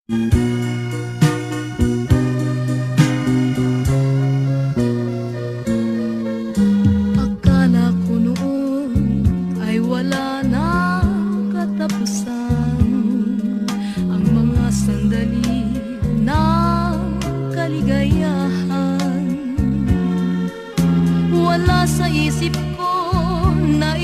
Akala ko noon ay wala na katapusan ang mga sandali ng kaligayahan. Wala sa isip ko na